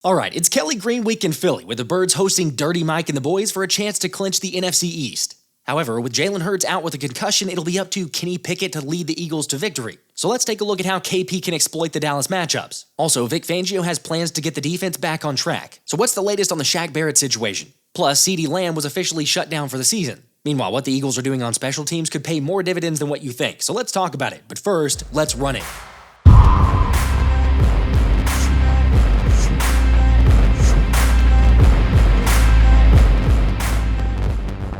Alright, it's Kelly Green week in Philly, with the Birds hosting Dirty Mike and the boys for a chance to clinch the NFC East. However, with Jalen Hurts out with a concussion, it'll be up to Kenny Pickett to lead the Eagles to victory. So let's take a look at how KP can exploit the Dallas matchups. Also, Vic Fangio has plans to get the defense back on track. So what's the latest on the Shaq Barrett situation? Plus, Ceedee Lamb was officially shut down for the season. Meanwhile, what the Eagles are doing on special teams could pay more dividends than what you think. So let's talk about it. But first, let's run it.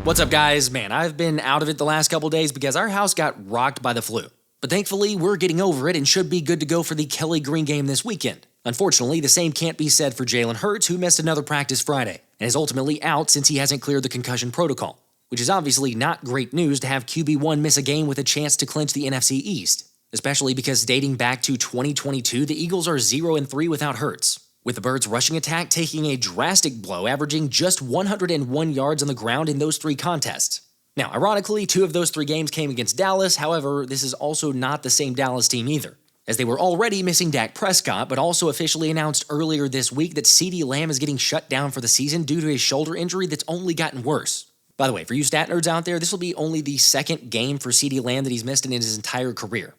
What's up, guys? Man, I've been out of it the last couple days because our house got rocked by the flu. But thankfully, we're getting over it and should be good to go for the Kelly Green game this weekend. Unfortunately, the same can't be said for Jalen Hurts, who missed another practice Friday and is ultimately out since he hasn't cleared the concussion protocol, which is obviously not great news to have QB1 miss a game with a chance to clinch the NFC East, especially because dating back to 2022, the Eagles are 0-3 without Hurts, with the Birds' rushing attack taking a drastic blow, averaging just 101 yards on the ground in those three contests. Now, ironically, 2 of those 3 games came against Dallas. However, this is also not the same Dallas team either, as they were already missing Dak Prescott, but also officially announced earlier this week that Ceedee Lamb is getting shut down for the season due to a shoulder injury that's only gotten worse. By the way, for you stat nerds out there, this will be only the second game for Ceedee Lamb that he's missed in his entire career,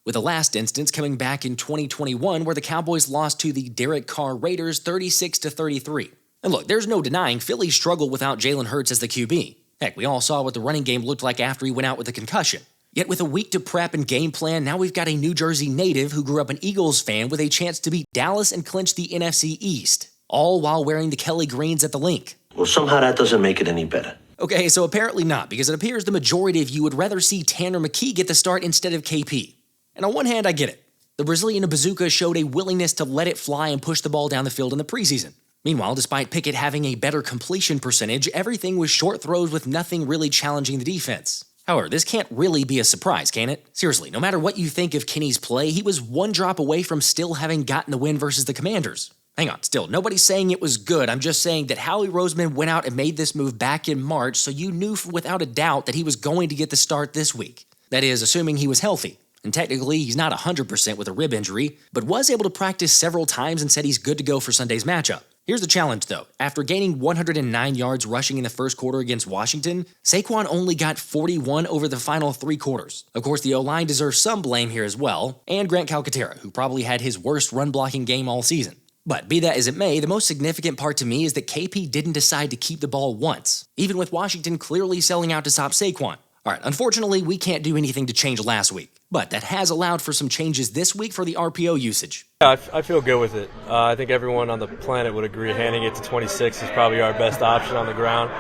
with the last instance coming back in 2021 where the Cowboys lost to the Derek Carr Raiders 36-33. And look, there's no denying Philly struggled without Jalen Hurts as the QB. Heck, we all saw what the running game looked like after he went out with a concussion. Yet with a week to prep and game plan, now we've got a New Jersey native who grew up an Eagles fan with a chance to beat Dallas and clinch the NFC East, all while wearing the Kelly Greens at the link. Well, somehow that doesn't make it any better. Okay, so apparently not, because it appears the majority of you would rather see Tanner McKee get the start instead of KP. And on one hand, I get it. The Brazilian bazooka showed a willingness to let it fly and push the ball down the field in the preseason. Meanwhile, despite Pickett having a better completion percentage, everything was short throws with nothing really challenging the defense. However, this can't really be a surprise, can it? Seriously, no matter what you think of Kenny's play, he was one drop away from still having gotten the win versus the Commanders. Hang on, still, nobody's saying it was good. I'm just saying that Howie Roseman went out and made this move back in March, so you knew without a doubt that he was going to get the start this week. That is, assuming he was healthy. And technically, he's not 100% with a rib injury, but was able to practice several times and said he's good to go for Sunday's matchup. Here's the challenge, though. After gaining 109 yards rushing in the first quarter against Washington, Saquon only got 41 over the final 3 quarters. Of course, the O-line deserves some blame here as well, and Grant Calcaterra, who probably had his worst run-blocking game all season. But be that as it may, the most significant part to me is that KP didn't decide to keep the ball once, even with Washington clearly selling out to stop Saquon. Alright, unfortunately, we can't do anything to change last week, but that has allowed for some changes this week for the RPO usage. Yeah, I feel good with it. I think everyone on the planet would agree handing it to 26 is probably our best option on the ground,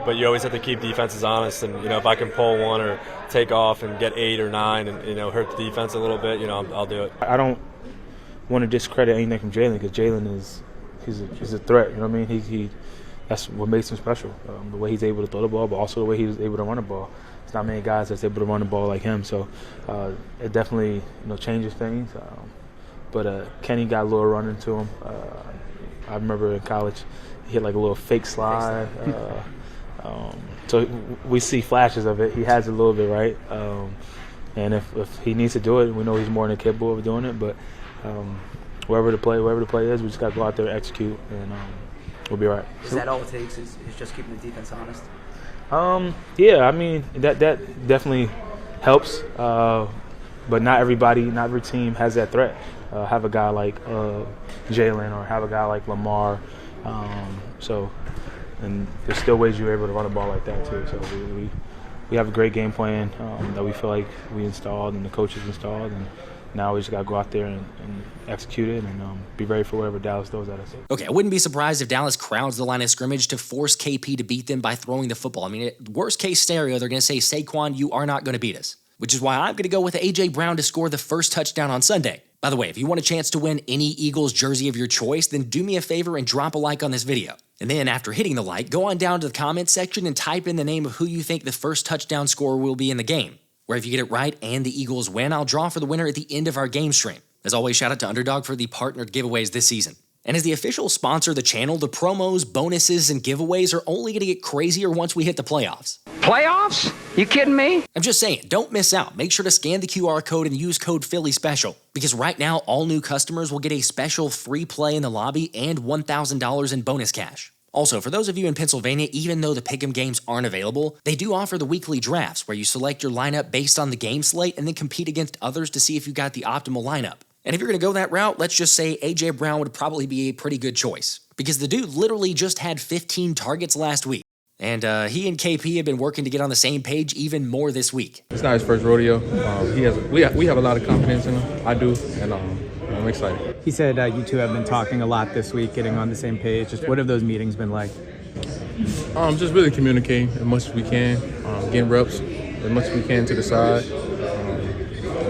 but you always have to keep defenses honest, and if I can pull one or take off and get 8 or 9 and hurt the defense a little bit, I'll do it. I don't want to discredit anything from Jalen, because Jalen he's a threat. You know what I mean? He that's what makes him special. The way he's able to throw the ball, but also the way he's able to run the ball. There's not many guys that's able to run the ball like him. So it definitely changes things. But Kenny got a little run into him. I remember in college he hit like a little fake slide. So we see flashes of it. He has a little bit, right? And if he needs to do it, we know he's more than capable of doing it. But wherever the play is, we just got to go out there and execute, and we'll be all right. Is that all it takes? Is just keeping the defense honest? Yeah, I mean that definitely helps. But not every team has that threat. Have a guy like Jalen, or have a guy like Lamar. And there's still ways you're able to run the ball like that too. So we have a great game plan that we feel like we installed and the coaches installed, and now we just got to go out there and execute it and be ready for whatever Dallas throws at us. Okay, I wouldn't be surprised if Dallas crowds the line of scrimmage to force KP to beat them by throwing the football. I mean, worst case scenario, they're going to say, Saquon, you are not going to beat us, which is why I'm going to go with A.J. Brown to score the first touchdown on Sunday. By the way, if you want a chance to win any Eagles jersey of your choice, then do me a favor and drop a like on this video. And then after hitting the like, go on down to the comments section and type in the name of who you think the first touchdown scorer will be in the game, where if you get it right and the Eagles win, I'll draw for the winner at the end of our game stream. As always, shout out to Underdog for the partnered giveaways this season. And as the official sponsor of the channel, the promos, bonuses, and giveaways are only going to get crazier once we hit the playoffs. Playoffs? You kidding me? I'm just saying, don't miss out. Make sure to scan the QR code and use code PhillySpecial, because right now, all new customers will get a special free play in the lobby and $1,000 in bonus cash. Also, for those of you in Pennsylvania, even though the Pick'em games aren't available, they do offer the weekly drafts where you select your lineup based on the game slate and then compete against others to see if you got the optimal lineup. And if you're going to go that route, let's just say A.J. Brown would probably be a pretty good choice, because the dude literally just had 15 targets last week. And he and KP have been working to get on the same page even more this week. It's not his first rodeo. We have a lot of confidence in him. I do, and I'm excited. He said you two have been talking a lot this week, getting on the same page. Just what have those meetings been like? Just really communicating as much as we can, getting reps as much as we can to the side.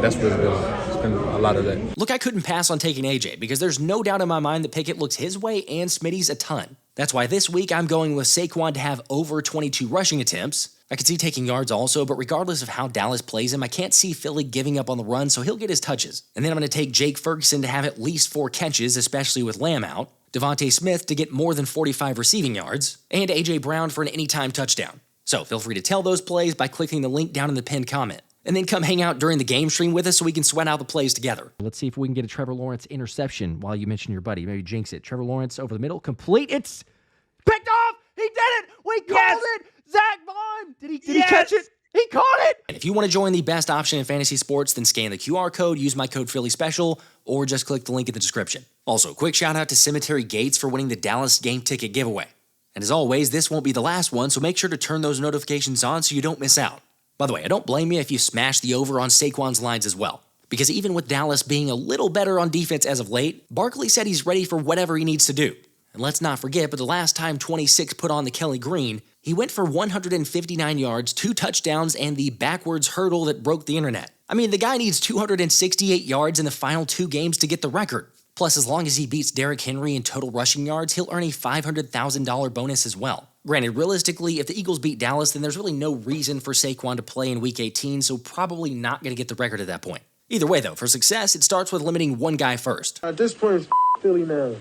That's what it's been a lot of that. Look, I couldn't pass on taking AJ because there's no doubt in my mind that Pickett looks his way and Smitty's a ton. That's why this week I'm going with Saquon to have over 22 rushing attempts. I could see taking yards also, but regardless of how Dallas plays him, I can't see Philly giving up on the run, so he'll get his touches. And then I'm going to take Jake Ferguson to have at least 4 catches, especially with Lamb out, DeVonta Smith to get more than 45 receiving yards, and A.J. Brown for an anytime touchdown. So feel free to tell those plays by clicking the link down in the pinned comment. And then come hang out during the game stream with us so we can sweat out the plays together. Let's see if we can get a Trevor Lawrence interception while you mention your buddy. Maybe jinx it. Trevor Lawrence over the middle, complete. It's picked off! He did it! We called it! Zack Baun! Did he catch it? He caught it! And if you want to join the best option in fantasy sports, then scan the QR code, use my code PhillySpecial, or just click the link in the description. Also, quick shout out to Cemetery Gates for winning the Dallas game ticket giveaway. And as always, this won't be the last one, so make sure to turn those notifications on so you don't miss out. By the way, I don't blame you if you smash the over on Saquon's lines as well. Because even with Dallas being a little better on defense as of late, Barkley said he's ready for whatever he needs to do. And let's not forget, but the last time 26 put on the Kelly Green, he went for 159 yards, 2 touchdowns, and the backwards hurdle that broke the internet. I mean, the guy needs 268 yards in the final 2 games to get the record. Plus, as long as he beats Derrick Henry in total rushing yards, he'll earn a $500,000 bonus as well. Granted, realistically, if the Eagles beat Dallas, then there's really no reason for Saquon to play in Week 18, so probably not going to get the record at that point. Either way, though, for success, it starts with limiting one guy first. At this point, it's Philly now.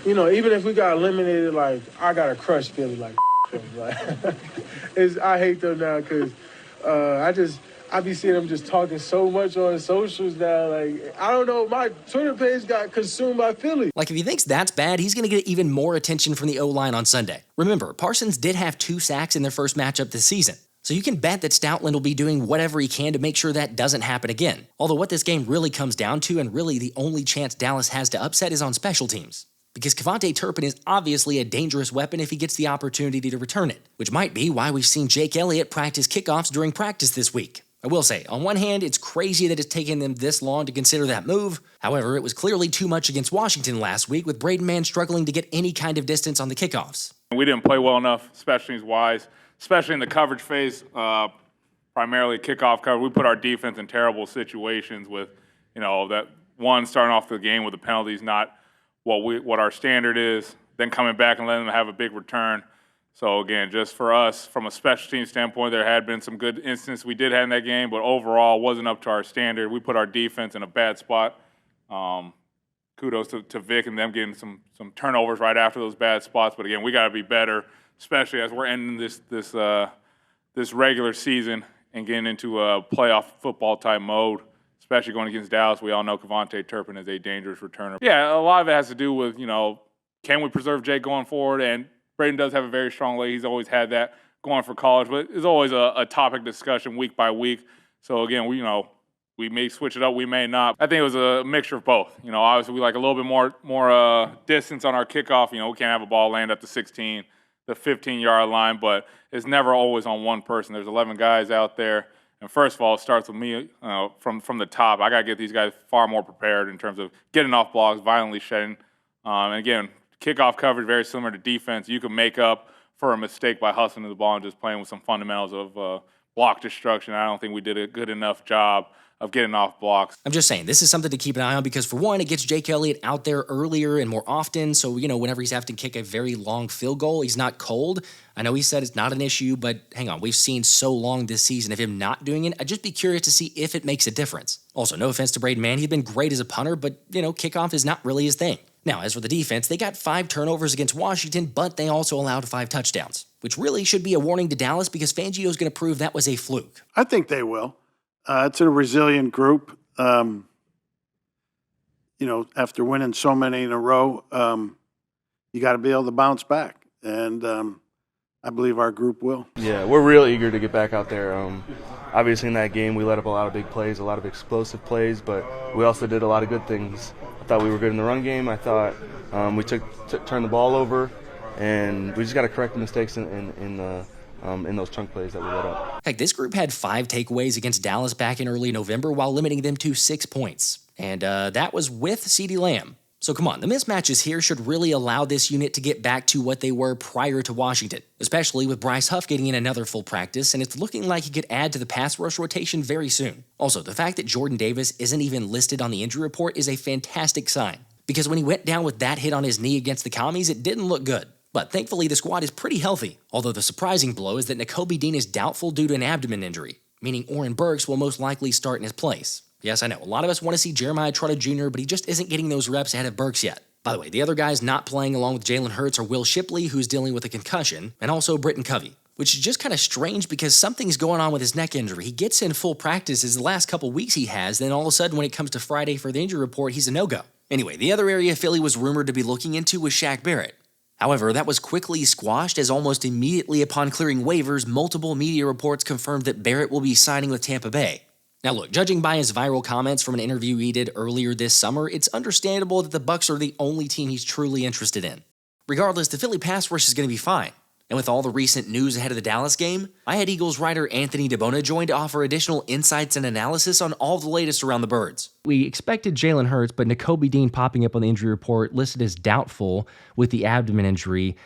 Even if we got eliminated, I got to crush Philly, I hate them now because I be seeing them just talking so much on socials now. I don't know, my Twitter page got consumed by Philly. If he thinks that's bad, he's going to get even more attention from the O-line on Sunday. Remember, Parsons did have 2 sacks in their first matchup this season. So you can bet that Stoutland will be doing whatever he can to make sure that doesn't happen again. Although what this game really comes down to, and really the only chance Dallas has to upset, is on special teams. Because Kavontae Turpin is obviously a dangerous weapon if he gets the opportunity to return it, which might be why we've seen Jake Elliott practice kickoffs during practice this week. I will say, on one hand, it's crazy that it's taken them this long to consider that move. However, it was clearly too much against Washington last week, with Braden Mann struggling to get any kind of distance on the kickoffs. We didn't play well enough, special teams-wise, especially in the coverage phase, primarily kickoff cover. We put our defense in terrible situations with, that one starting off the game with the penalties, not what our standard is, then coming back and letting them have a big return. So, again, just for us, from a special team standpoint, there had been some good instances we did have in that game, but overall wasn't up to our standard. We put our defense in a bad spot. Kudos to Vic and them getting some turnovers right after those bad spots. But, again, we got to be better, especially as we're ending this regular season and getting into a playoff football-type mode, especially going against Dallas. We all know Kavontae Turpin is a dangerous returner. Yeah, a lot of it has to do with, can we preserve Jake going forward? And Braden does have a very strong leg. He's always had that going for college, but it's always a topic discussion week by week. So, again, we may switch it up, we may not. I think it was a mixture of both. Obviously we like a little bit more distance on our kickoff. We can't have a ball land up to 16, the 15-yard line, but it's never always on one person. There's 11 guys out there. And first of all, it starts with me from the top. I got to get these guys far more prepared in terms of getting off blocks, violently shedding. And, again, kickoff coverage, very similar to defense. You can make up for a mistake by hustling the ball and just playing with some fundamentals of block destruction. I don't think we did a good enough job of getting off blocks. I'm just saying, this is something to keep an eye on because, for one, it gets Jake Elliott out there earlier and more often. So, whenever he's having to kick a very long field goal, he's not cold. I know he said it's not an issue, but hang on, we've seen so long this season of him not doing it. I'd just be curious to see if it makes a difference. Also, no offense to Braden Mann, he's been great as a punter, but, kickoff is not really his thing. Now, as for the defense, they got 5 turnovers against Washington, but they also allowed 5 touchdowns, which really should be a warning to Dallas because Fangio is going to prove that was a fluke. I think they will. It's a resilient group. After winning so many in a row, you got to be able to bounce back. And I believe our group will. Yeah, we're real eager to get back out there. Obviously, in that game, we let up a lot of big plays, a lot of explosive plays, but we also did a lot of good things. I thought we were good in the run game. I thought we turned the ball over, and we just got to correct the mistakes in those chunk plays that we let up. Heck, this group had 5 takeaways against Dallas back in early November while limiting them to 6 points. And that was with Ceedee Lamb. So come on, the mismatches here should really allow this unit to get back to what they were prior to Washington, especially with Bryce Huff getting in another full practice, and it's looking like he could add to the pass rush rotation very soon. Also, the fact that Jordan Davis isn't even listed on the injury report is a fantastic sign, because when he went down with that hit on his knee against the Commies, it didn't look good. But thankfully, the squad is pretty healthy, although the surprising blow is that Nakobe Dean is doubtful due to an abdomen injury, meaning Oren Burks will most likely start in his place. Yes, I know, a lot of us want to see Jeremiah Trotter Jr., but he just isn't getting those reps ahead of Burks yet. By the way, the other guys not playing along with Jalen Hurts are Will Shipley, who's dealing with a concussion, and also Britton Covey, which is just kind of strange because something's going on with his neck injury. He gets in full practices the last couple weeks he has, then all of a sudden when it comes to Friday for the injury report, he's a no-go. Anyway, the other area Philly was rumored to be looking into was Shaq Barrett. However, that was quickly squashed as almost immediately upon clearing waivers, multiple media reports confirmed that Barrett will be signing with Tampa Bay. Now look, judging by his viral comments from an interview he did earlier this summer, it's understandable that the Bucs are the only team he's truly interested in. Regardless, the Philly pass rush is going to be fine. And with all the recent news ahead of the Dallas game, I had Eagles writer Anthony DeBona join to offer additional insights and analysis on all the latest around the birds. We expected Jalen Hurts, but Nakobe Dean popping up on the injury report listed as doubtful with the abdomen injury.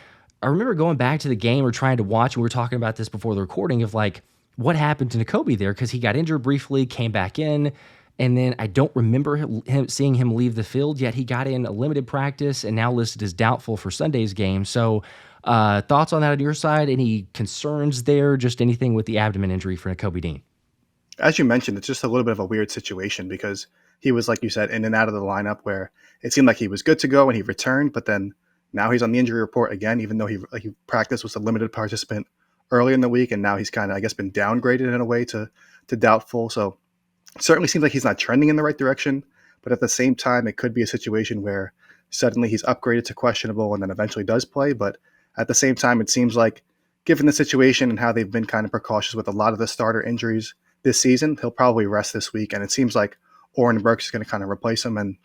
I remember going back to the game or trying to watch, we were talking about this before the recording, of like, what happened to Nakobe there, because he got injured briefly, came back in, and then I don't remember seeing him leave the field, yet he got in a limited practice and now listed as doubtful for Sunday's game. So thoughts on that on your side? Any concerns there? Just anything with the abdomen injury for Nakobe Dean? As you mentioned, it's just a little bit of a weird situation because he was, like you said, in and out of the lineup where it seemed like he was good to go and he returned, but then now he's on the injury report again, even though he practiced, was a limited participant early in the week, and now he's kind of, I guess, been downgraded in a way to doubtful. So it certainly seems like he's not trending in the right direction, but at the same time, it could be a situation where suddenly he's upgraded to questionable and then eventually does play. But at the same time, it seems like, given the situation and how they've been kind of precautious with a lot of the starter injuries this season, he'll probably rest this week. And it seems like Oren Burks is going to kind of replace him. And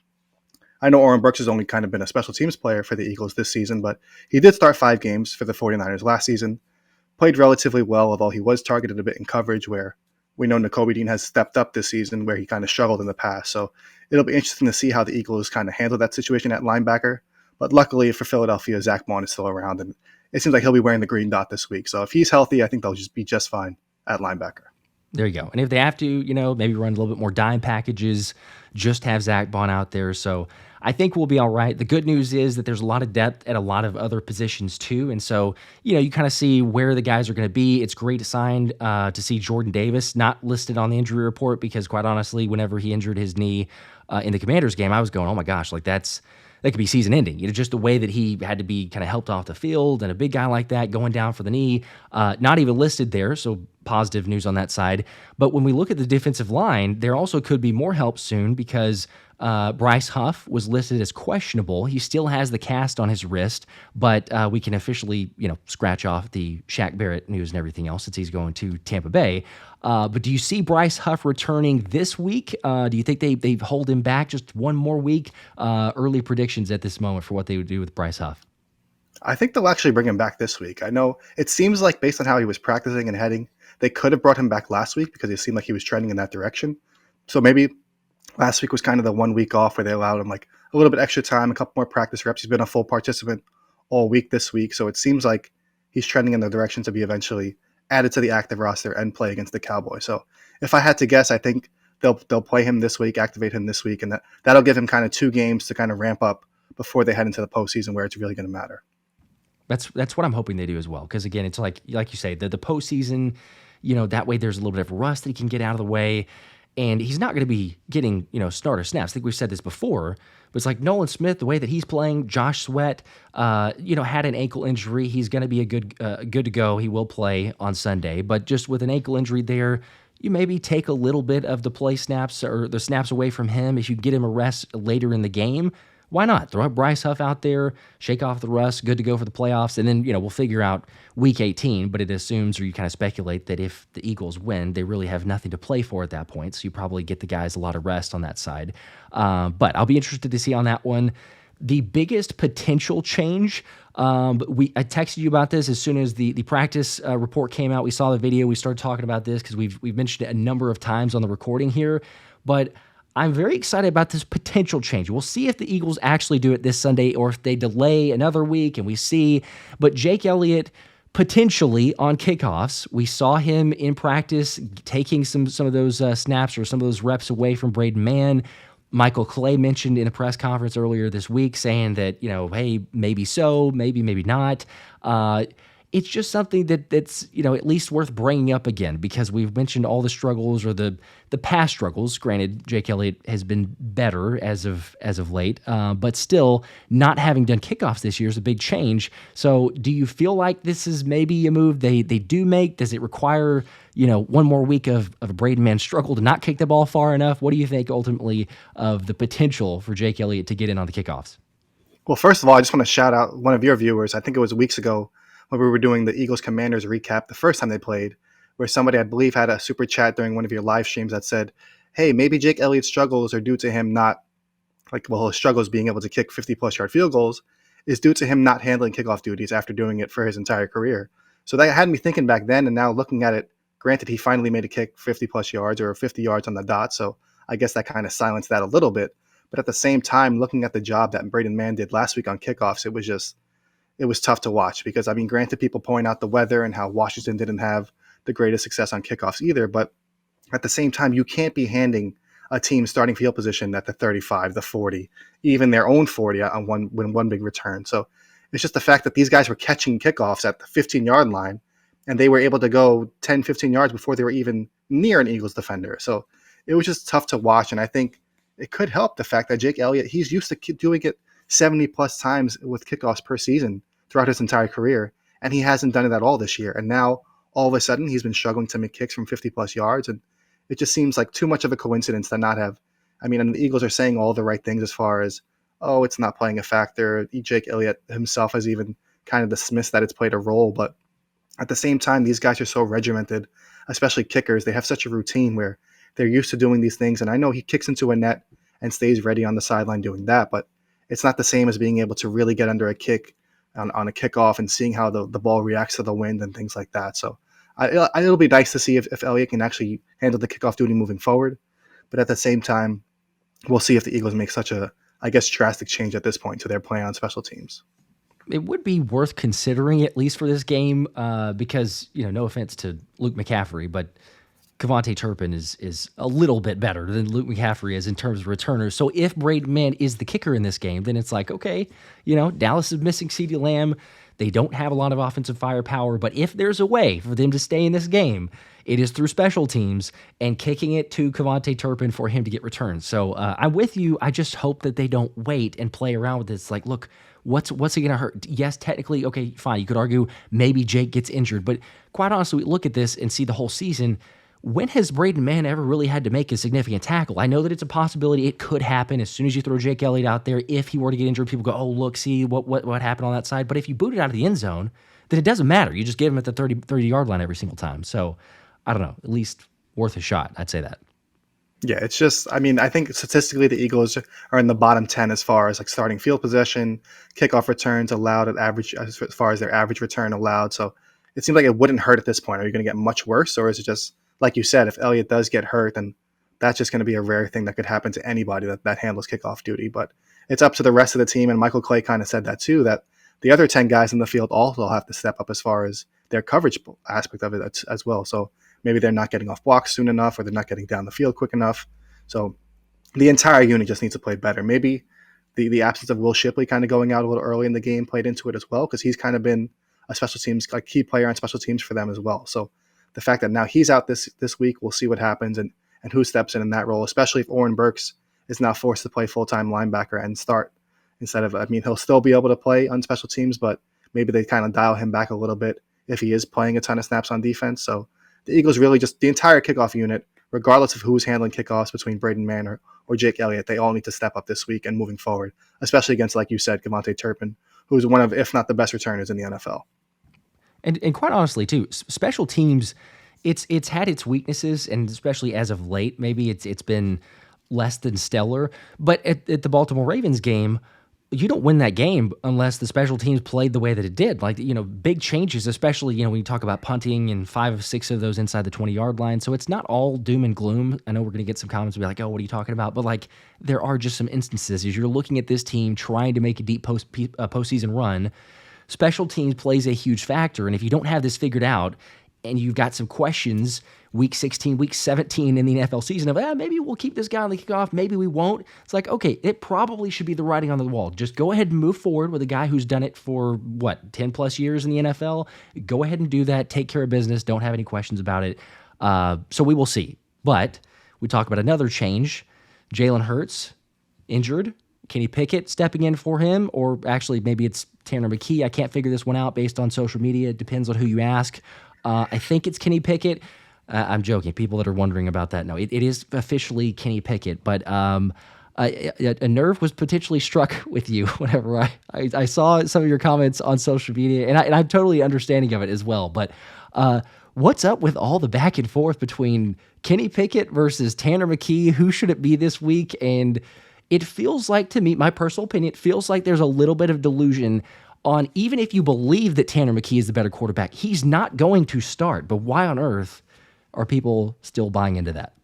I know Oren Burks has only kind of been a special teams player for the Eagles this season, but he did start 5 games for the 49ers last season. Played relatively well, although he was targeted a bit in coverage, where we know Nakobe Dean has stepped up this season where he kind of struggled in the past. So it'll be interesting to see how the Eagles kind of handle that situation at linebacker. But luckily for Philadelphia, Zack Baun is still around, and it seems like he'll be wearing the green dot this week. So if he's healthy, I think they'll just be just fine at linebacker. There you go. And if they have to, maybe run a little bit more dime packages, just have Zack Baun out there. So I think we'll be all right. The good news is that there's a lot of depth at a lot of other positions too. And so, you kind of see where the guys are going to be. It's great to see Jordan Davis not listed on the injury report because, quite honestly, whenever he injured his knee in the Commanders game, I was going, oh my gosh, like that could be season ending. Just the way that he had to be kind of helped off the field, and a big guy like that going down for the knee, not even listed there. So positive news on that side. But when we look at the defensive line, there also could be more help soon because Bryce Huff was listed as questionable. He still has the cast on his wrist, but we can officially, scratch off the Shaq Barrett news and everything else since he's going to Tampa Bay. But do you see Bryce Huff returning this week? Do you think they hold him back just one more week? Early predictions at this moment for what they would do with Bryce Huff. I think they'll actually bring him back this week. I know it seems like based on how he was practicing and heading, they could have brought him back last week because it seemed like he was trending in that direction. So maybe last week was kind of the 1 week off where they allowed him like a little bit extra time, a couple more practice reps. He's been a full participant all week this week. So it seems like he's trending in the direction to be eventually added to the active roster and play against the Cowboys. So if I had to guess, I think they'll play him this week, activate him this week, and that'll give him kind of 2 games to kind of ramp up before they head into the postseason where it's really going to matter. That's what I'm hoping they do as well. Because again, it's like you say, the postseason, that way there's a little bit of rust that he can get out of the way. and he's not going to be getting, starter snaps. I think we've said this before, but it's like Nolan Smith, the way that he's playing, Josh Sweat, had an ankle injury. He's going to be good to go. He will play on Sunday, but just with an ankle injury there, you maybe take a little bit of the play snaps or the snaps away from him. If you get him a rest later in the game, why not? Throw Bryce Huff out there, shake off the rust, good to go for the playoffs, and then, we'll figure out week 18, but it assumes, or you kind of speculate, that if the Eagles win, they really have nothing to play for at that point, so you probably get the guys a lot of rest on that side. But I'll be interested to see on that one. The biggest potential change, I texted you about this as soon as the practice report came out. We saw the video. We started talking about this because we've mentioned it a number of times on the recording here, but I'm very excited about this potential change. We'll see if the Eagles actually do it this Sunday or if they delay another week and we see. But Jake Elliott potentially on kickoffs. We saw him in practice taking some of those snaps or some of those reps away from Braden Mann. Michael Clay mentioned in a press conference earlier this week saying that, hey, maybe so, maybe not. It's just something that's at least worth bringing up again because we've mentioned all the struggles or the past struggles. Granted, Jake Elliott has been better as of late, but still not having done kickoffs this year is a big change. So, do you feel like this is maybe a move they do make? Does it require one more week of a Braden Mann struggle to not kick the ball far enough? What do you think ultimately of the potential for Jake Elliott to get in on the kickoffs? Well, first of all, I just want to shout out one of your viewers. I think it was weeks ago when we were doing the Eagles Commanders recap the first time they played, where somebody, I believe, had a super chat during one of your live streams that said, hey, maybe Jake Elliott's struggles are due to him his struggles being able to kick 50-plus yard field goals is due to him not handling kickoff duties after doing it for his entire career. So that had me thinking back then, and now looking at it, granted, he finally made a kick 50-plus yards or 50 yards on the dot, so I guess that kind of silenced that a little bit. But at the same time, looking at the job that Braden Mann did last week on kickoffs, it was tough to watch because, granted, people point out the weather and how Washington didn't have the greatest success on kickoffs either. But at the same time, you can't be handing a team starting field position at the 35, the 40, even their own 40 on one big return. So it's just the fact that these guys were catching kickoffs at the 15-yard line and they were able to go 10, 15 yards before they were even near an Eagles defender. So it was just tough to watch. And I think it could help the fact that Jake Elliott, he's used to doing it 70-plus times with kickoffs per season throughout his entire career, and he hasn't done it at all this year. And now, all of a sudden, he's been struggling to make kicks from 50-plus yards, and it just seems like too much of a coincidence to not have – and the Eagles are saying all the right things as far as, oh, it's not playing a factor. Jake Elliott himself has even kind of dismissed that it's played a role, but at the same time, these guys are so regimented, especially kickers. They have such a routine where they're used to doing these things, and I know he kicks into a net and stays ready on the sideline doing that, but it's not the same as being able to really get under a kick on a kickoff and seeing how the ball reacts to the wind and things like that. So it'll be nice to see if Elliott can actually handle the kickoff duty moving forward. But at the same time, we'll see if the Eagles make such a, drastic change at this point to their plan on special teams. It would be worth considering, at least for this game, because, no offense to Luke McCaffrey, but Kavontae Turpin is a little bit better than Luke McCaffrey is in terms of returners. So if Braden Mann is the kicker in this game, then it's like, okay, Dallas is missing CeeDee Lamb. They don't have a lot of offensive firepower, but if there's a way for them to stay in this game, it is through special teams and kicking it to Kavontae Turpin for him to get returns. So I'm with you. I just hope that they don't wait and play around with this. Like, look, what's it going to hurt? Yes, technically, okay, fine. You could argue maybe Jake gets injured, but quite honestly, we look at this and see the whole season. When has Braden Mann ever really had to make a significant tackle? I know that it's a possibility. It could happen as soon as you throw Jake Elliott out there. If he were to get injured, people go, oh, look, see what happened on that side. But if you boot it out of the end zone, then it doesn't matter. You just give him at the 30-yard line every single time. So, I don't know, at least worth a shot. I'd say that. Yeah, it's just, I think statistically the Eagles are in the bottom 10 as far as starting field possession, kickoff returns allowed at average, as far as their average return allowed. So it seems like it wouldn't hurt at this point. Are you going to get much worse, or is it just, like you said, if Elliott does get hurt, then that's just going to be a rare thing that could happen to anybody that handles kickoff duty. But it's up to the rest of the team, and Michael Clay kind of said that too, that the other 10 guys in the field also have to step up as far as their coverage aspect of it as well. So maybe they're not getting off blocks soon enough, or they're not getting down the field quick enough. So the entire unit just needs to play better. Maybe the absence of Will Shipley kind of going out a little early in the game played into it as well, because he's kind of been a special teams, key player on special teams for them as well. So the fact that now he's out this week, we'll see what happens. And and who steps in that role, especially if Oren Burks is now forced to play full-time linebacker and start instead of, I mean, he'll still be able to play on special teams, but maybe they kind of dial him back a little bit if he is playing a ton of snaps on defense. So the Eagles really just, the entire kickoff unit, regardless of who's handling kickoffs between Braden, Mann, or Jake Elliott, they all need to step up this week and moving forward, especially against, like you said, Kavontae Turpin, who's one of, if not the best returners in the NFL. And quite honestly, too, special teams, it's had its weaknesses, and especially as of late, maybe it's been less than stellar. But at the Baltimore Ravens game, you don't win that game unless the special teams played the way that it did. Like, big changes, especially, when you talk about punting and 5 of 6 of those inside the 20-yard line. So it's not all doom and gloom. I know we're going to get some comments and be like, oh, what are you talking about? But, like, there are just some instances as you're looking at this team trying to make a deep postseason run. Special teams plays a huge factor. And if you don't have this figured out and you've got some questions week 16, week 17 in the NFL season of, maybe we'll keep this guy on the kickoff, maybe we won't. It's like, okay, it probably should be the writing on the wall. Just go ahead and move forward with a guy who's done it for, 10 plus years in the NFL. Go ahead and do that. Take care of business. Don't have any questions about it. So we will see. But we talk about another change. Jalen Hurts, injured. Kenny Pickett stepping in for him, or actually maybe it's Tanner McKee. I can't figure this one out based on social media. It depends on who you ask. I think it's Kenny Pickett. I'm joking. People that are wondering about that, no, it is officially Kenny Pickett. But a nerve was potentially struck with you whenever I saw some of your comments on social media, and I'm totally understanding of it as well. But what's up with all the back and forth between Kenny Pickett versus Tanner McKee? Who should it be this week? And it feels like, to me, my personal opinion, it feels like there's a little bit of delusion on, even if you believe that Tanner McKee is the better quarterback, he's not going to start. But why on earth are people still buying into that?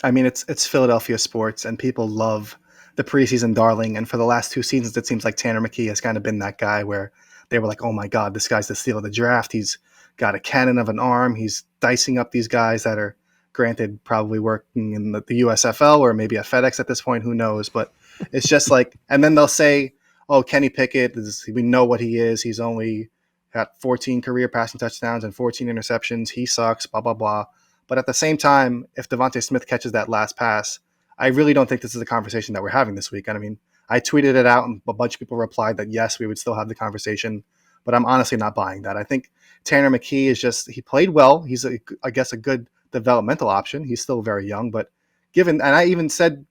I mean, it's Philadelphia sports, and people love the preseason darling. And for the last 2 seasons, it seems like Tanner McKee has kind of been that guy where they were like, oh my God, this guy's the steal of the draft. He's got a cannon of an arm. He's dicing up these guys that are, granted, probably working in the USFL or maybe at FedEx at this point, who knows? But it's just like, and then they'll say, oh, Kenny Pickett, we know what he is. He's only got 14 career passing touchdowns and 14 interceptions. He sucks, blah, blah, blah. But at the same time, if DeVonta Smith catches that last pass, I really don't think this is a conversation that we're having this week. And I mean, I tweeted it out and a bunch of people replied that yes, we would still have the conversation, but I'm honestly not buying that. I think Tanner McKee is just, he played well. He's, I guess, a good developmental option. He's still very young, but and I even said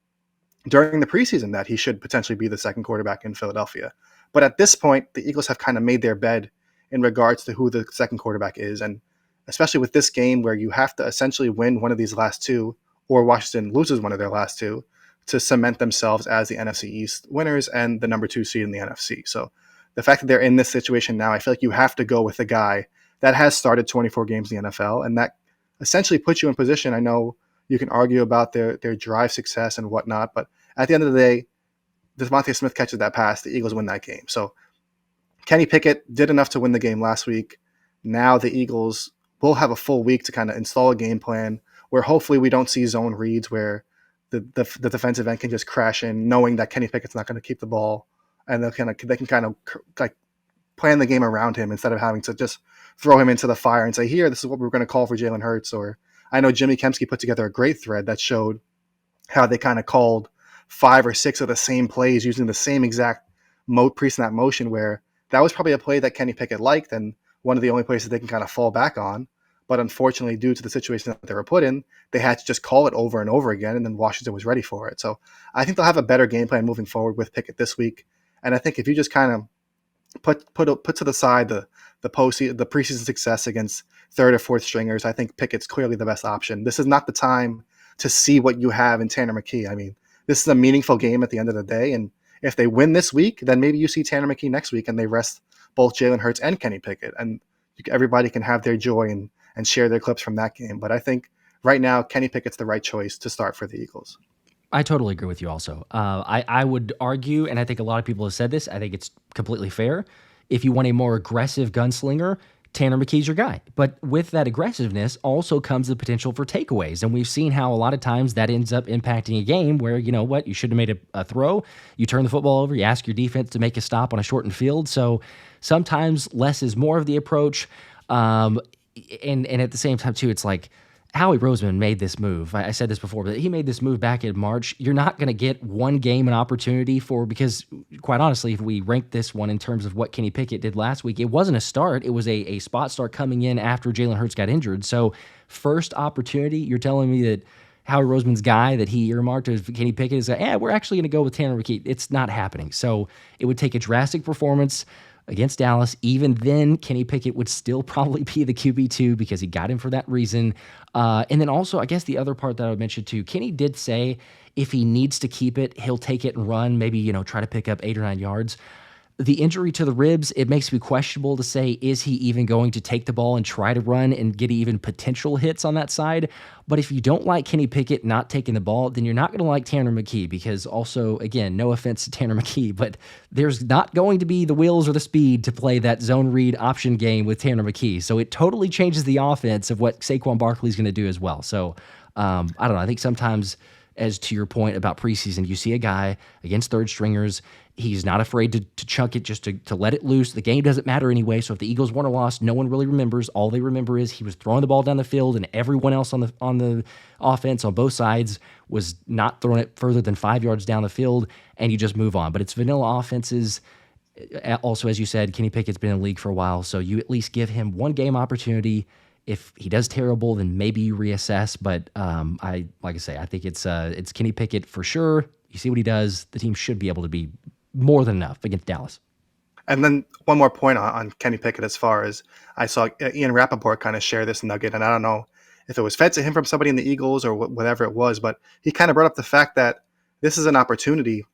during the preseason that he should potentially be the second quarterback in Philadelphia. But at this point, the Eagles have kind of made their bed in regards to who the second quarterback is. And especially with this game where you have to essentially win one of these last two, or Washington loses one of their last two, to cement themselves as the NFC East winners and the number 2 seed in the NFC. So the fact that they're in this situation now, I feel like you have to go with the guy that has started 24 games in the NFL, and that essentially puts you in position. I know you can argue about their drive success and whatnot, but at the end of the day, DeVonta Smith catches that pass, the Eagles win that game. So Kenny Pickett did enough to win the game last week. Now the Eagles will have a full week to kind of install a game plan where hopefully we don't see zone reads where the defensive end can just crash in knowing that Kenny Pickett's not going to keep the ball, and they can kind of like plan the game around him instead of having to just throw him into the fire and say, here, this is what we're going to call for Jalen Hurts. Or I know Jimmy Kempski put together a great thread that showed how they kind of called 5 or 6 of the same plays using the same exact pre-snap motion, where that was probably a play that Kenny Pickett liked and one of the only places they can kind of fall back on. But unfortunately, due to the situation that they were put in, they had to just call it over and over again, and then Washington was ready for it. So I think they'll have a better game plan moving forward with Pickett this week. And I think if you just kind of put to the side the preseason success against third or fourth stringers, I think Pickett's clearly the best option. This is not the time to see what you have in Tanner McKee. I mean, this is a meaningful game at the end of the day, and if they win this week, then maybe you see Tanner McKee next week and they rest both Jalen Hurts and Kenny Pickett, and everybody can have their joy and share their clips from that game. But I think right now, Kenny Pickett's the right choice to start for the Eagles. I totally agree with you also. I would argue, and I think a lot of people have said this, I think it's completely fair. If you want a more aggressive gunslinger, Tanner McKee's your guy. But with that aggressiveness also comes the potential for takeaways. And we've seen how a lot of times that ends up impacting a game where, you know what, you should have made a throw, you turn the football over, you ask your defense to make a stop on a shortened field. So sometimes less is more of the approach. And at the same time, too, it's like, Howie Roseman made this move. I said this before, but he made this move back in March. You're not going to get one game an opportunity for, because quite honestly, if we rank this one in terms of what Kenny Pickett did last week, it wasn't a start. It was a spot start coming in after Jalen Hurts got injured. So first opportunity, you're telling me that Howie Roseman's guy that he earmarked as Kenny Pickett is like, we're actually going to go with Tanner McKee. It's not happening. So it would take a drastic performance against Dallas. Even then, Kenny Pickett would still probably be the QB2 because he got him for that reason. And then also, I guess the other part that I would mention too, Kenny did say if he needs to keep it, he'll take it and run, maybe, try to pick up 8 or 9 yards. The injury to the ribs, it makes me questionable to say, is he even going to take the ball and try to run and get even potential hits on that side? But if you don't like Kenny Pickett not taking the ball, then you're not going to like Tanner McKee, because also, again, no offense to Tanner McKee, but there's not going to be the wheels or the speed to play that zone read option game with Tanner McKee. So it totally changes the offense of what Saquon Barkley is going to do as well. So I don't know. I think sometimes, as to your point about preseason, you see a guy against third stringers, he's not afraid to chunk it, just to let it loose. The game doesn't matter anyway, so if the Eagles won or lost, no one really remembers. All they remember is he was throwing the ball down the field, and everyone else on the offense on both sides was not throwing it further than 5 yards down the field, and you just move on. But it's vanilla offenses. Also, as you said, Kenny Pickett's been in the league for a while, so you at least give him one game opportunity. If he does terrible, then maybe you reassess. But I think it's Kenny Pickett for sure. You see what he does, the team should be able to be more than enough against Dallas. And then one more point on Kenny Pickett, as far as I saw Ian Rappaport kind of share this nugget, and I don't know if it was fed to him from somebody in the Eagles or whatever it was, but he kind of brought up the fact that this is an opportunity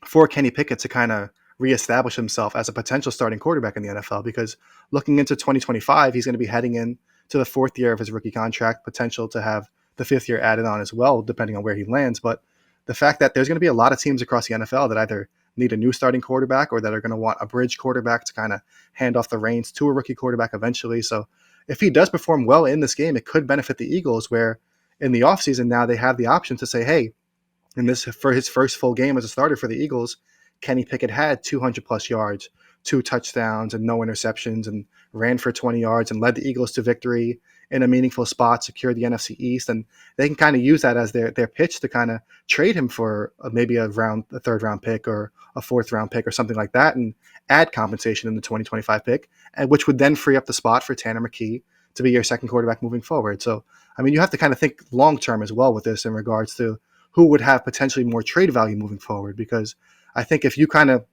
for Kenny Pickett to kind of reestablish himself as a potential starting quarterback in the NFL, because looking into 2025, he's going to be heading in to the 4th year of his rookie contract, potential to have the 5th year added on as well, depending on where he lands. But the fact that there's going to be a lot of teams across the NFL that either need a new starting quarterback or that are going to want a bridge quarterback to kind of hand off the reins to a rookie quarterback eventually. So if he does perform well in this game, it could benefit the Eagles, where in the offseason now they have the option to say, hey, for his first full game as a starter for the Eagles, Kenny Pickett had 200-plus yards, 2 touchdowns, and no interceptions, and ran for 20 yards and led the Eagles to victory in a meaningful spot, secured the NFC East. And they can kind of use that as their pitch to kind of trade him for maybe a 3rd-round pick or a 4th-round pick or something like that, and add compensation in the 2025 pick, and which would then free up the spot for Tanner McKee to be your second quarterback moving forward. So, I mean, you have to kind of think long-term as well with this in regards to who would have potentially more trade value moving forward, because I think if you kind of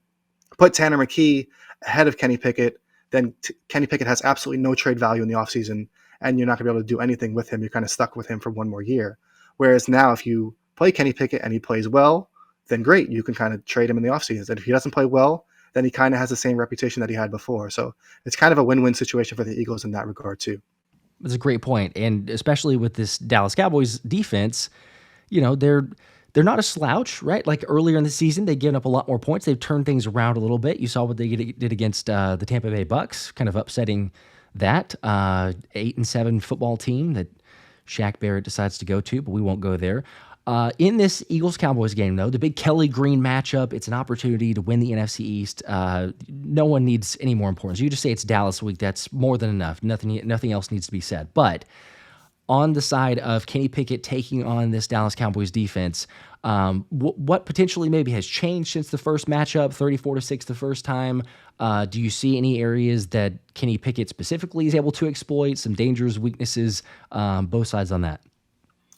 put Tanner McKee ahead of Kenny Pickett, then Kenny Pickett has absolutely no trade value in the offseason, and you're not going to be able to do anything with him. You're kind of stuck with him for one more year. Whereas now, if you play Kenny Pickett and he plays well, then great, you can kind of trade him in the offseason. And if he doesn't play well, then he kind of has the same reputation that he had before. So it's kind of a win-win situation for the Eagles in that regard too. That's a great point. And especially with this Dallas Cowboys defense, they're not a slouch, right? Like earlier in the season, they'd given up a lot more points. They've turned things around a little bit. You saw what they did against the Tampa Bay Bucks, kind of upsetting that 8-7 football team that Shaq Barrett decides to go to, but we won't go there. In this Eagles-Cowboys game, though, the big Kelly Green matchup, it's an opportunity to win the NFC East. No one needs any more importance. You just say it's Dallas week. That's more than enough. Nothing else needs to be said. But on the side of Kenny Pickett taking on this Dallas Cowboys defense, what potentially maybe has changed since the first matchup, 34-6 the first time? Do you see any areas that Kenny Pickett specifically is able to exploit, some dangers, weaknesses, both sides on that?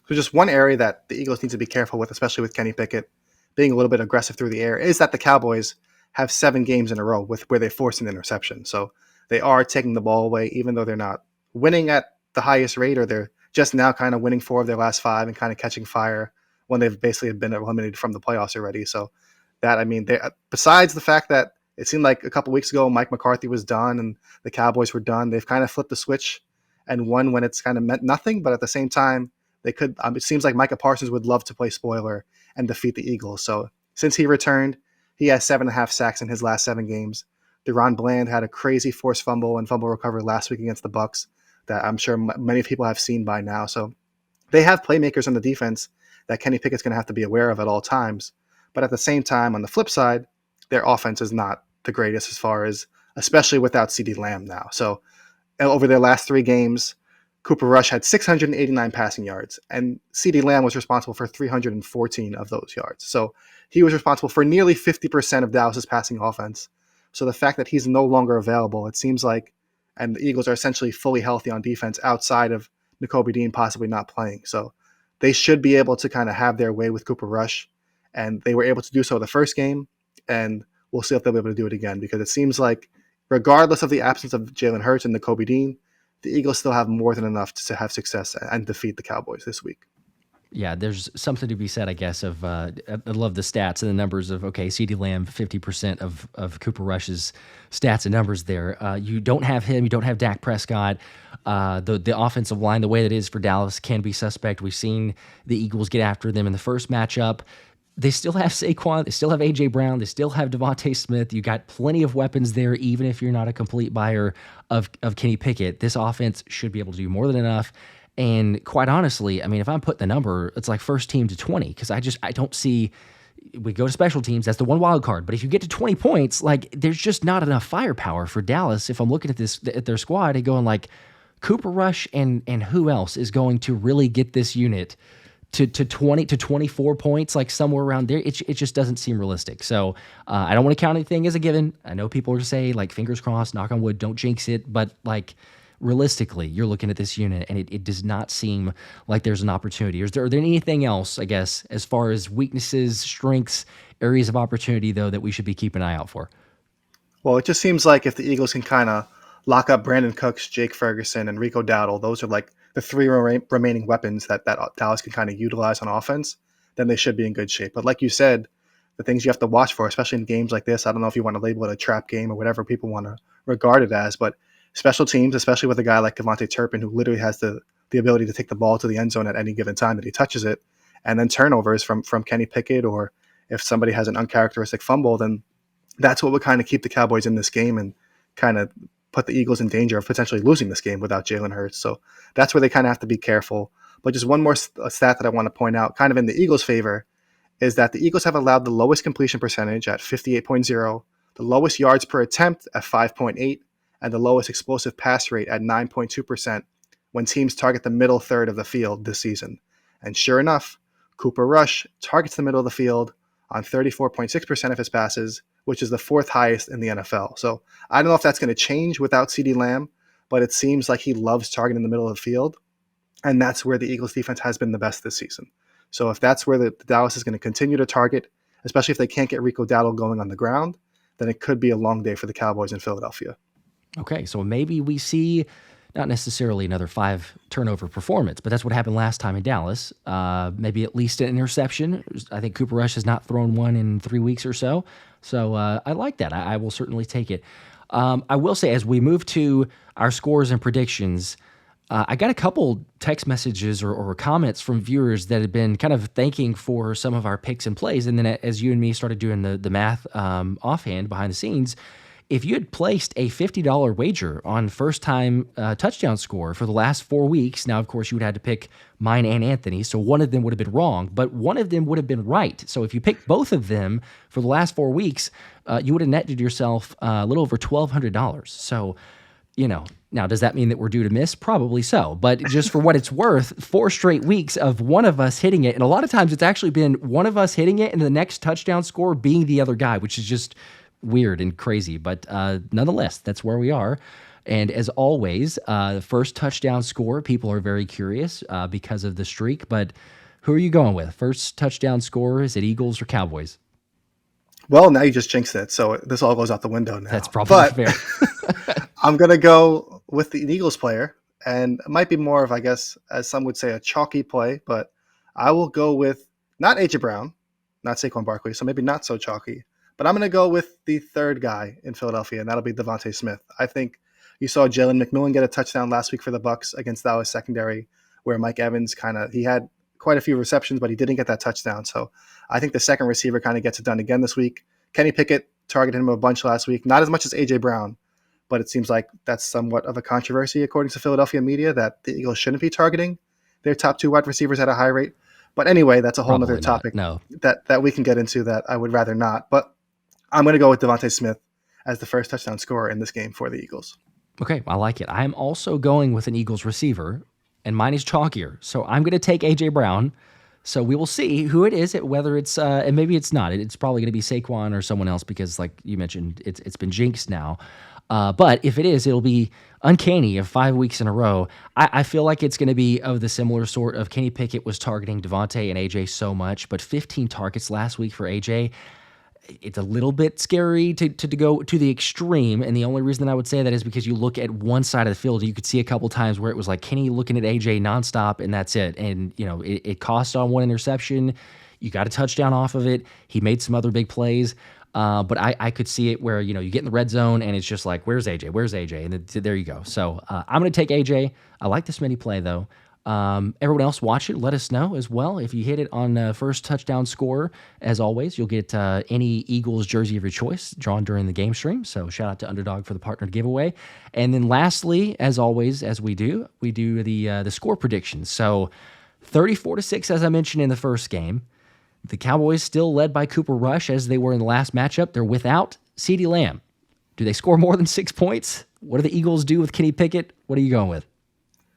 So just one area that the Eagles need to be careful with, especially with Kenny Pickett being a little bit aggressive through the air, is that the Cowboys have 7 games in a row where they force an interception. So they are taking the ball away, even though they're not winning at the highest rate, or they're just now kind of winning 4 of their last 5 and kind of catching fire when they've basically been eliminated from the playoffs already. So that, I mean, besides the fact that it seemed like a couple weeks ago Mike McCarthy was done and the Cowboys were done, they've kind of flipped the switch and won when it's kind of meant nothing. But at the same time, they could. It seems like Micah Parsons would love to play spoiler and defeat the Eagles. So since he returned, he has 7.5 sacks in his last 7 games. Deron Bland had a crazy forced fumble and fumble recovery last week against the Bucs that I'm sure many people have seen by now. So they have playmakers on the defense that Kenny Pickett's going to have to be aware of at all times. But at the same time, on the flip side, their offense is not the greatest as far as, especially without CeeDee Lamb now. So over their last 3 games, Cooper Rush had 689 passing yards, and CeeDee Lamb was responsible for 314 of those yards. So he was responsible for nearly 50% of Dallas's passing offense. So the fact that he's no longer available, it seems like, and the Eagles are essentially fully healthy on defense outside of Nakobe Dean possibly not playing. So they should be able to kind of have their way with Cooper Rush, and they were able to do so the first game, and we'll see if they'll be able to do it again, because it seems like regardless of the absence of Jalen Hurts and Nakobe Dean, the Eagles still have more than enough to have success and defeat the Cowboys this week. Yeah, there's something to be said, I guess, of I love the stats and the numbers of, okay, CeeDee Lamb, 50% of Cooper Rush's stats and numbers there. You don't have him. You don't have Dak Prescott. The offensive line, the way that it is for Dallas, can be suspect. We've seen the Eagles get after them in the first matchup. They still have Saquon. They still have A.J. Brown. They still have DeVonta Smith. You got plenty of weapons there, even if you're not a complete buyer of Kenny Pickett. This offense should be able to do more than enough. And quite honestly, I mean, if I'm putting the number, it's like first team to 20, because I don't see. We go to special teams. That's the one wild card. But if you get to 20 points, like, there's just not enough firepower for Dallas. If I'm looking at their squad and going like Cooper Rush and who else is going to really get this unit to 20 to 24 points, like somewhere around there, it just doesn't seem realistic. So I don't want to count anything as a given. I know people are say, like, fingers crossed, knock on wood, don't jinx it, but like, realistically, you're looking at this unit, and it does not seem like there's an opportunity. Are there anything else, I guess, as far as weaknesses, strengths, areas of opportunity, though, that we should be keeping an eye out for? Well, it just seems like if the Eagles can kind of lock up Brandon Cooks, Jake Ferguson, and Rico Dowdle, those are like the three remaining weapons that Dallas can kind of utilize on offense, then they should be in good shape. But like you said, the things you have to watch for, especially in games like this, I don't know if you want to label it a trap game or whatever people want to regard it as, but special teams, especially with a guy like Kavontae Turpin, who literally has the ability to take the ball to the end zone at any given time that he touches it, and then turnovers from Kenny Pickett, or if somebody has an uncharacteristic fumble, then that's what would kind of keep the Cowboys in this game and kind of put the Eagles in danger of potentially losing this game without Jalen Hurts. So that's where they kind of have to be careful. But just one more stat that I want to point out, kind of in the Eagles' favor, is that the Eagles have allowed the lowest completion percentage at 58.0, the lowest yards per attempt at 5.8, and the lowest explosive pass rate at 9.2% when teams target the middle third of the field this season. And sure enough, Cooper Rush targets the middle of the field on 34.6% of his passes, which is the fourth highest in the NFL. So I don't know if that's going to change without CeeDee Lamb, but it seems like he loves targeting the middle of the field, and that's where the Eagles defense has been the best this season. So if that's where the Dallas is going to continue to target, especially if they can't get Rico Dowdle going on the ground, then it could be a long day for the Cowboys in Philadelphia. Okay, so maybe we see not necessarily another 5 turnover performance, but that's what happened last time in Dallas. Maybe at least an interception. I think Cooper Rush has not thrown one in 3 weeks or so. So I like that. I will certainly take it. I will say, as we move to our scores and predictions, I got a couple text messages or comments from viewers that had been kind of thanking for some of our picks and plays. And then as you and me started doing the math offhand behind the scenes, if you had placed a $50 wager on first-time touchdown score for the last 4 weeks, now, of course, you would have to pick mine and Anthony, so one of them would have been wrong, but one of them would have been right. So if you picked both of them for the last 4 weeks, you would have netted yourself a little over $1,200. So, now, does that mean that we're due to miss? Probably so. But just for what it's worth, 4 straight weeks of one of us hitting it, and a lot of times it's actually been one of us hitting it and the next touchdown score being the other guy, which is just weird and crazy, but nonetheless, that's where we are. And as always, the first touchdown score, people are very curious because of the streak, but who are you going with? First touchdown score, is it Eagles or Cowboys? Well, now you just jinxed it, so this all goes out the window now. That's probably fair. I'm going to go with the Eagles player, and it might be more of, I guess, as some would say, a chalky play, but I will go with not A.J. Brown, not Saquon Barkley, so maybe not so chalky. But I'm going to go with the third guy in Philadelphia, and that'll be DeVonta Smith. I think you saw Jalen McMillan get a touchdown last week for the Bucs against Dallas secondary, where Mike Evans he had quite a few receptions, but he didn't get that touchdown. So I think the second receiver kind of gets it done again this week. Kenny Pickett targeted him a bunch last week, not as much as A.J. Brown, but it seems like that's somewhat of a controversy, according to Philadelphia media, that the Eagles shouldn't be targeting their top 2 wide receivers at a high rate. But anyway, that's a whole other topic that we can get into that I would rather not. But I'm going to go with DeVonta Smith as the first touchdown scorer in this game for the Eagles. Okay, I like it. I'm also going with an Eagles receiver. and mine is chalkier. So I'm going to take A.J. Brown. So we will see who it is, whether it's, and maybe it's not. It's probably going to be Saquon or someone else because, like you mentioned, it's been jinxed now. But if it is, it'll be uncanny of 5 weeks in a row. I feel like it's going to be of the similar sort of Kenny Pickett was targeting DeVonta and AJ so much, but 15 targets last week for AJ. It's a little bit scary to go to the extreme, and the only reason that I would say that is because you look at one side of the field, you could see a couple times where it was like Kenny looking at AJ nonstop, and that's it. And, it cost on one interception. You got a touchdown off of it. He made some other big plays. But I could see it where, you get in the red zone, and it's just like, where's AJ? Where's AJ? And there you go. So I'm going to take AJ. I like this mini play, though. Everyone else watch it. Let us know as well. If you hit it on first touchdown score, as always, you'll get any Eagles jersey of your choice drawn during the game stream. So shout out to Underdog for the partnered giveaway. And then lastly, as always, as we do the score predictions. So 34-6, as I mentioned in the first game. The Cowboys still led by Cooper Rush as they were in the last matchup. They're without CeeDee Lamb. Do they score more than 6 points? What do the Eagles do with Kenny Pickett? What are you going with?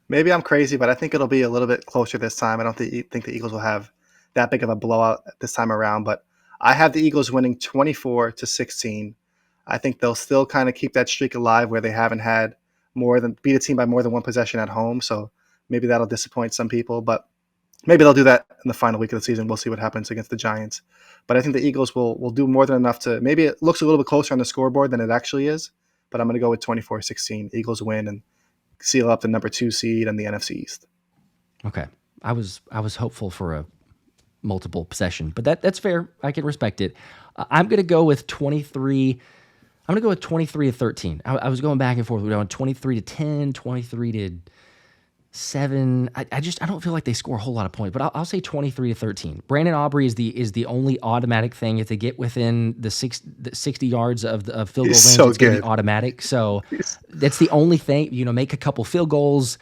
Maybe I'm crazy, but I think it'll be a little bit closer this time. I don't think the Eagles will have that big of a blowout this time around, but I have the Eagles winning 24-16. I think they'll still kind of keep that streak alive where they haven't had beat a team by more than one possession at home. So maybe that'll disappoint some people, but maybe they'll do that in the final week of the season. We'll see what happens against the Giants. But I think the Eagles will do more than enough to, maybe it looks a little bit closer on the scoreboard than it actually is, but I'm going to go with 24-16. Eagles win and seal up the number 2 seed in the NFC East. Okay. I was hopeful for a multiple possession, but that's fair. I can respect it. I'm going to go with 23. I'm going to go with 23-13. I was going back and forth. We're going 23-10, 23-7. I don't feel like they score a whole lot of points, but I'll say 23-13. Brandon Aubrey is the only automatic thing. If they get within the 60 yards of field goal range, it's going to be automatic. So that's the only thing. Make a couple field goals.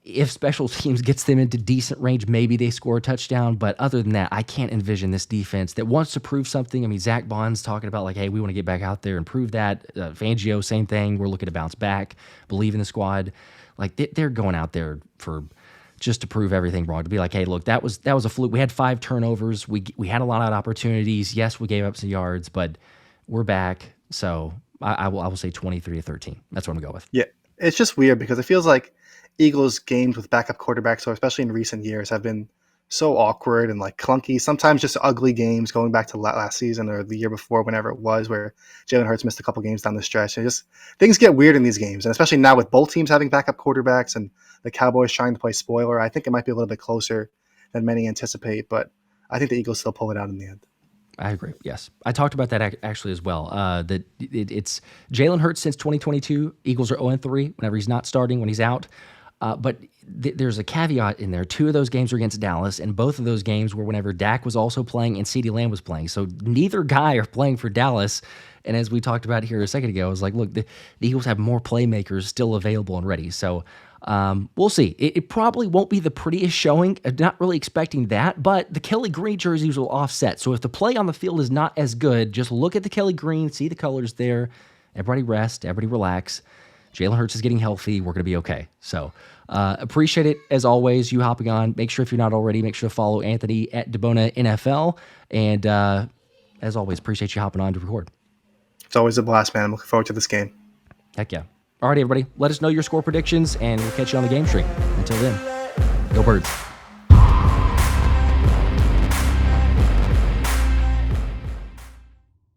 If special teams gets them into decent range, maybe they score a touchdown. But other than that, I can't envision this defense that wants to prove something. I mean, Zack Baun's talking about like, hey, we want to get back out there and prove that. Fangio, same thing. We're looking to bounce back, believe in the squad. Like they're going out there for just to prove everything wrong. To be like, hey, look, that was a fluke. We had 5 turnovers. We had a lot of opportunities. Yes, we gave up some yards, but we're back. So I will say 23-13. That's what I'm going to go with. Yeah, it's just weird because it feels like Eagles games with backup quarterbacks, or especially in recent years, have been so awkward and like clunky. Sometimes just ugly games going back to last season or the year before, whenever it was, where Jalen Hurts missed a couple games down the stretch. And just things get weird in these games, and especially now with both teams having backup quarterbacks and the Cowboys trying to play spoiler. I think it might be a little bit closer than many anticipate, but I think the Eagles still pull it out in the end. I agree. Yes, I talked about that actually as well. That it's Jalen Hurts since 2022. Eagles are 0-3 whenever he's not starting, when he's out. But there's a caveat in there. 2 of those games were against Dallas, and both of those games were whenever Dak was also playing and CeeDee Lamb was playing. So neither guy are playing for Dallas. And as we talked about here a second ago, I was like, look, the Eagles have more playmakers still available and ready. So we'll see. It probably won't be the prettiest showing. I'm not really expecting that, but the Kelly Green jerseys will offset. So if the play on the field is not as good, just look at the Kelly Green, see the colors there. Everybody rest, everybody relax. Jalen Hurts is getting healthy. We're going to be okay. So appreciate it, as always, you hopping on. Make sure if you're not already, make sure to follow Anthony at Debona NFL. And as always, appreciate you hopping on to record. It's always a blast, man. I'm looking forward to this game. Heck yeah. All right, everybody. Let us know your score predictions, and we'll catch you on the game stream. Until then, go Birds.